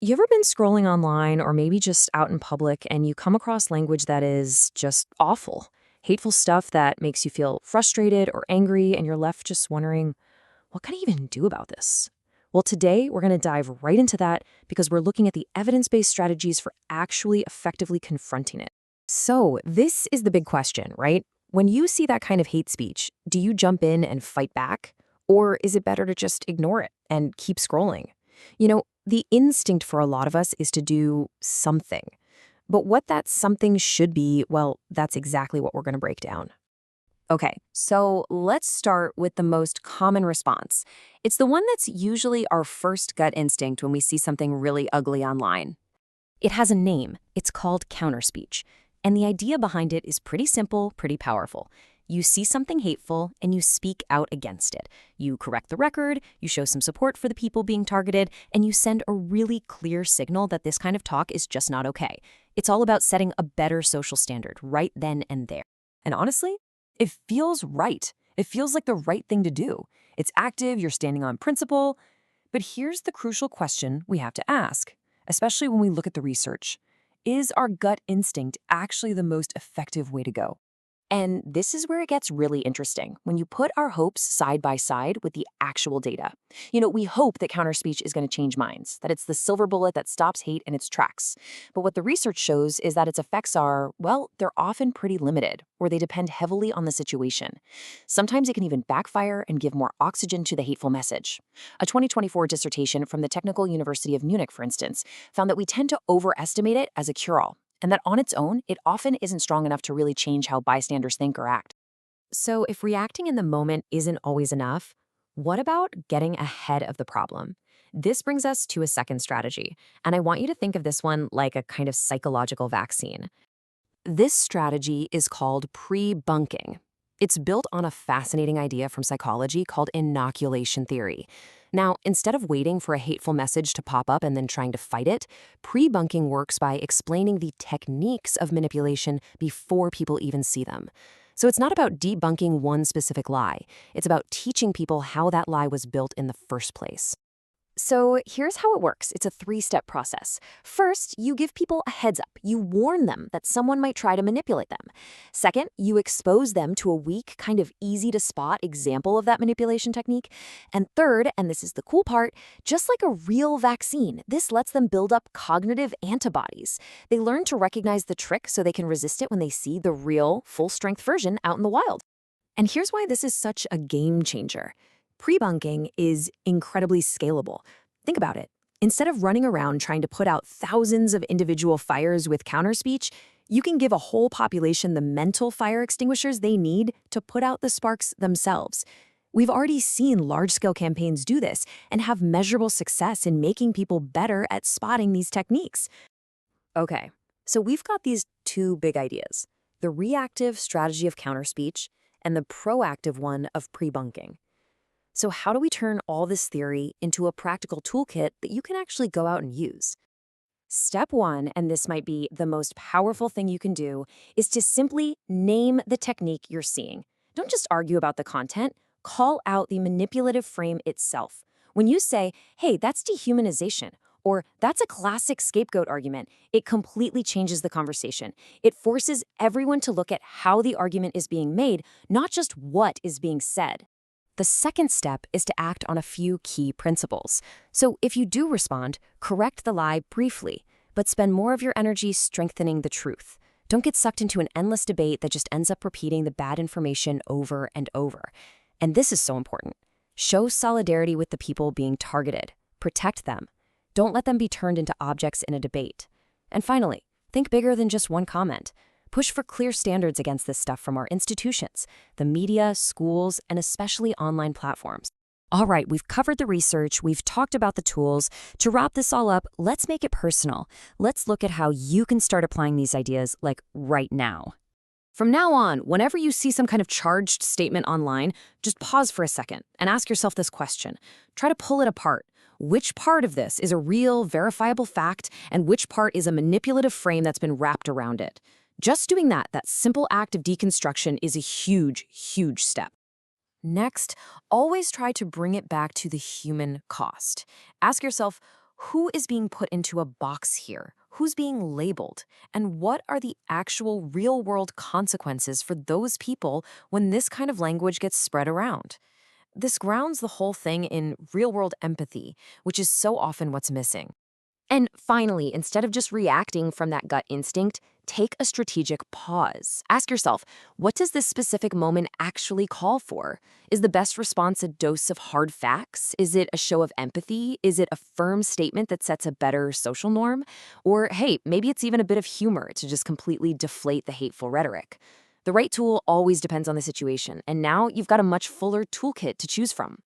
You ever been scrolling online or maybe just out in public and you come across language that is just awful? Hateful stuff that makes you feel frustrated or angry, and you're left just wondering, what can I even do about this? Well, today we're going to dive right into that because we're looking at the evidence based strategies for actually effectively confronting it. So, this is the big question, right? When you see that kind of hate speech, do you jump in and fight back? Or is it better to just ignore it and keep scrolling? The instinct for a lot of us is to do something. But what that something should be, well, that's exactly what we're going to break down. Okay, so let's start with the most common response. It's the one that's usually our first gut instinct when we see something really ugly online. It has a name. It's called counterspeech. And the idea behind it is pretty simple, pretty powerful. You see something hateful and you speak out against it. You correct the record, you show some support for the people being targeted, and you send a really clear signal that this kind of talk is just not okay. It's all about setting a better social standard right then and there. And honestly, it feels right. It feels like the right thing to do. It's active, you're standing on principle. But here's the crucial question we have to ask, especially when we look at the research. Is our gut instinct actually the most effective way to go? And this is where it gets really interesting, when you put our hopes side by side with the actual data. We hope that counterspeech is going to change minds, that it's the silver bullet that stops hate in its tracks. But what the research shows is that its effects are, well, they're often pretty limited, or they depend heavily on the situation. Sometimes it can even backfire and give more oxygen to the hateful message. A 2024 dissertation from the Technical University of Munich, for instance, found that we tend to overestimate it as a cure-all, and that on its own, it often isn't strong enough to really change how bystanders think or act. So if reacting in the moment isn't always enough, what about getting ahead of the problem? This brings us to a second strategy, and I want you to think of this one like a kind of psychological vaccine. This strategy is called pre-bunking. It's built on a fascinating idea from psychology called inoculation theory. Now, instead of waiting for a hateful message to pop up and then trying to fight it, pre-bunking works by explaining the techniques of manipulation before people even see them. So it's not about debunking one specific lie. It's about teaching people how that lie was built in the first place. So here's how it works. It's a three-step process. First, you give people a heads up. You warn them that someone might try to manipulate them. Second, you expose them to a weak, kind of easy-to-spot example of that manipulation technique. And third, and this is the cool part, just like a real vaccine, this lets them build up cognitive antibodies. They learn to recognize the trick so they can resist it when they see the real, full-strength version out in the wild. And here's why this is such a game changer. Pre-bunking is incredibly scalable. Think about it. Instead of running around trying to put out thousands of individual fires with counterspeech, you can give a whole population the mental fire extinguishers they need to put out the sparks themselves. We've already seen large-scale campaigns do this and have measurable success in making people better at spotting these techniques. Okay, so we've got these two big ideas: the reactive strategy of counterspeech and the proactive one of pre-bunking. So how do we turn all this theory into a practical toolkit that you can actually go out and use? Step one, and this might be the most powerful thing you can do, is to simply name the technique you're seeing. Don't just argue about the content, call out the manipulative frame itself. When you say, hey, that's dehumanization, or that's a classic scapegoat argument, it completely changes the conversation. It forces everyone to look at how the argument is being made, not just what is being said. The second step is to act on a few key principles. So if you do respond, correct the lie briefly, but spend more of your energy strengthening the truth. Don't get sucked into an endless debate that just ends up repeating the bad information over and over. And this is so important. Show solidarity with the people being targeted. Protect them. Don't let them be turned into objects in a debate. And finally, think bigger than just one comment. Push for clear standards against this stuff from our institutions, the media, schools, and especially online platforms. All right, we've covered the research, we've talked about the tools. To wrap this all up, let's make it personal. Let's look at how you can start applying these ideas, like right now. From now on, whenever you see some kind of charged statement online, just pause for a second and ask yourself this question. Try to pull it apart. Which part of this is a real, verifiable fact, and which part is a manipulative frame that's been wrapped around it? Just doing that simple act of deconstruction is a huge, huge step. Next, always try to bring it back to the human cost. Ask yourself, Who is being put into a box here? Who's being labeled? And what are the actual real-world consequences for those people when this kind of language gets spread around? This grounds the whole thing in real-world empathy, which is so often what's missing. And finally, instead of just reacting from that gut instinct, take a strategic pause. Ask yourself, what does this specific moment actually call for? Is the best response a dose of hard facts? Is it a show of empathy? Is it a firm statement that sets a better social norm? Or, hey, maybe it's even a bit of humor to just completely deflate the hateful rhetoric. The right tool always depends on the situation, and now you've got a much fuller toolkit to choose from.